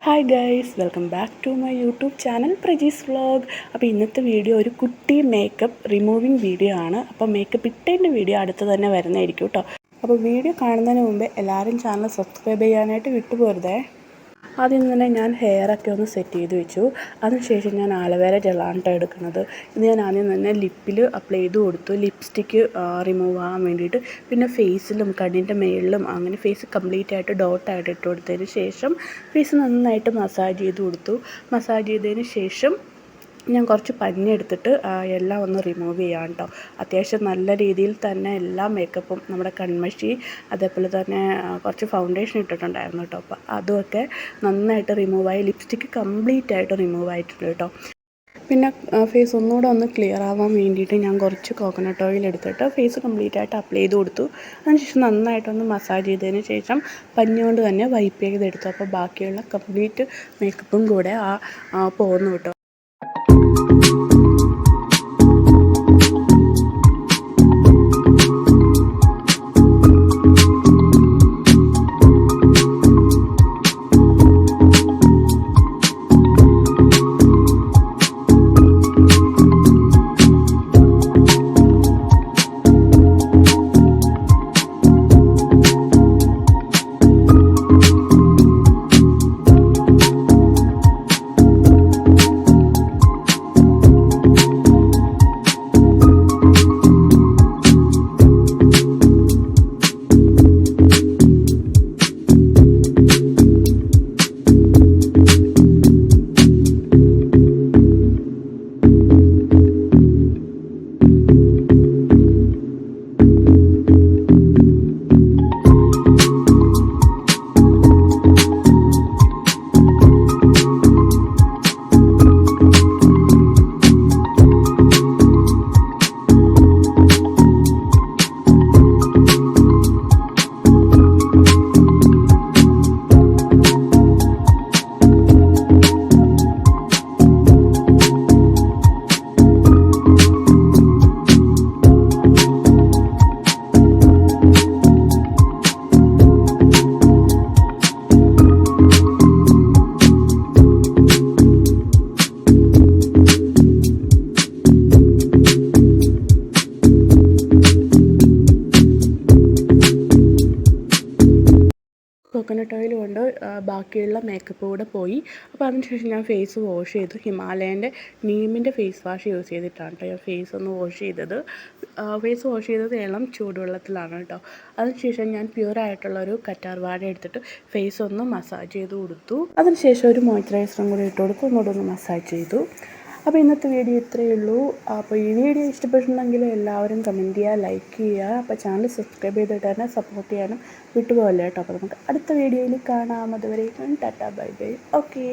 Hi guys, welcome back to my YouTube channel Praji's vlog. അപ്പോൾ ഇന്നത്തെ video ഒരു കുട്ടി മേക്കപ്പ് റിമൂവിങ് വീഡിയോ ആണ്. അപ്പോൾ മേക്കപ്പ് ഇട്ടതിൻ്റെ വീഡിയോ അടുത്ത് തന്നെ വരുന്നതായിരിക്കും കേട്ടോ. അപ്പോൾ വീഡിയോ കാണുന്നതിന് മുമ്പേ എല്ലാവരും ചാനൽ സബ്സ്ക്രൈബ് ചെയ്യാനായിട്ട് വിട്ടുപോരുതേ. ആദ്യം തന്നെ ഞാൻ ഹെയറൊക്കെ ഒന്ന് സെറ്റ് ചെയ്ത് വെച്ചു. അതിനുശേഷം ഞാൻ ആലോവേര ജെല്ലാണ് കേട്ടോ എടുക്കുന്നത്. ഇത് ഞാൻ ആദ്യം തന്നെ ലിപ്പിൽ അപ്ലൈ ചെയ്ത് കൊടുത്തു, ലിപ്സ്റ്റിക്ക് റിമൂവ് ആകാൻ വേണ്ടിയിട്ട്. പിന്നെ ഫേസിലും കണ്ണിൻ്റെ മേളിലും അങ്ങനെ ഫേസ് കംപ്ലീറ്റ് ആയിട്ട് ഡോട്ടായിട്ട് ഇട്ട് കൊടുത്തതിന് ശേഷം ഫേസ് നന്നായിട്ട് മസാജ് ചെയ്ത് കൊടുത്തു. മസാജ് ചെയ്തതിന് ശേഷം ഞാൻ കുറച്ച് പഞ്ഞി എടുത്തിട്ട് എല്ലാം ഒന്ന് റിമൂവ് ചെയ്യാം കേട്ടോ. അത്യാവശ്യം നല്ല രീതിയിൽ തന്നെ എല്ലാ മേക്കപ്പും, നമ്മുടെ കൺമഷി, അതേപോലെ തന്നെ കുറച്ച് ഫൗണ്ടേഷൻ ഇട്ടിട്ടുണ്ടായിരുന്നു കേട്ടോ. അപ്പോൾ അതുമൊക്കെ നന്നായിട്ട് റിമൂവായി. ലിപ്സ്റ്റിക്ക് കംപ്ലീറ്റ് ആയിട്ട് റിമൂവ് ആയിട്ടുണ്ട് കേട്ടോ. പിന്നെ ഫേസ് ഒന്നുകൂടെ ഒന്ന് ക്ലിയർ ആവാൻ വേണ്ടിയിട്ട് ഞാൻ കുറച്ച് കോക്കനട്ട് ഓയിൽ എടുത്തിട്ട് ഫേസ് കംപ്ലീറ്റ് ആയിട്ട് അപ്ലൈ ചെയ്ത് കൊടുത്തു. അതിനുശേഷം നന്നായിട്ടൊന്ന് മസാജ് ചെയ്തതിന് ശേഷം പഞ്ഞി കൊണ്ട് തന്നെ വൈപ്പ് ചെയ്തെടുത്തു. അപ്പോൾ ബാക്കിയുള്ള കംപ്ലീറ്റ് മേക്കപ്പും കൂടെ പോകുന്നു കേട്ടോ. കോക്കനട്ട് ഓയിൽ കൊണ്ട് ബാക്കിയുള്ള മേക്കപ്പ് കൂടെ പോയി. അപ്പോൾ അതിനുശേഷം ഞാൻ ഫേസ് വാഷ് ചെയ്തു. ഹിമാലയൻ്റെ നീമിൻ്റെ ഫേസ് വാഷ് യൂസ് ചെയ്തിട്ടാണ് കേട്ടോ ഞാൻ ഫേസ് ഒന്ന് വാഷ് ചെയ്തത്. ഫേസ് വാഷ് ചെയ്തത് ഇളം ചൂടുവെള്ളത്തിലാണ് കേട്ടോ. അതിനുശേഷം ഞാൻ പ്യുവറായിട്ടുള്ളൊരു കറ്റാർ വാഴ എടുത്തിട്ട് ഫേസ് ഒന്ന് മസാജ് ചെയ്ത് കൊടുത്തു. അതിനുശേഷം ഒരു മോയ്സ്ചറൈസറും കൂടി ഇട്ട് കൊടുത്ത് ഒന്നുകൂടെ ഒന്ന് മസാജ് ചെയ്തു. അപ്പോൾ ഇന്നത്തെ വീഡിയോ ഇത്രയേ ഉള്ളൂ. അപ്പോൾ ഈ വീഡിയോ ഇഷ്ടപ്പെട്ടിട്ടുണ്ടെങ്കിൽ എല്ലാവരും കമൻറ്റ് ചെയ്യുക, ലൈക്ക് ചെയ്യുക. അപ്പോൾ ചാനൽ സബ്സ്ക്രൈബ് ചെയ്തിട്ട് തന്നെ സപ്പോർട്ട് ചെയ്യാനും വിട്ടുപോകല്ലേ കേട്ടോ. അപ്പോൾ നമുക്ക് അടുത്ത വീഡിയോയിൽ കാണാം. അതുവരെ ടാറ്റാ ബൈ ബൈ. ഓക്കേ.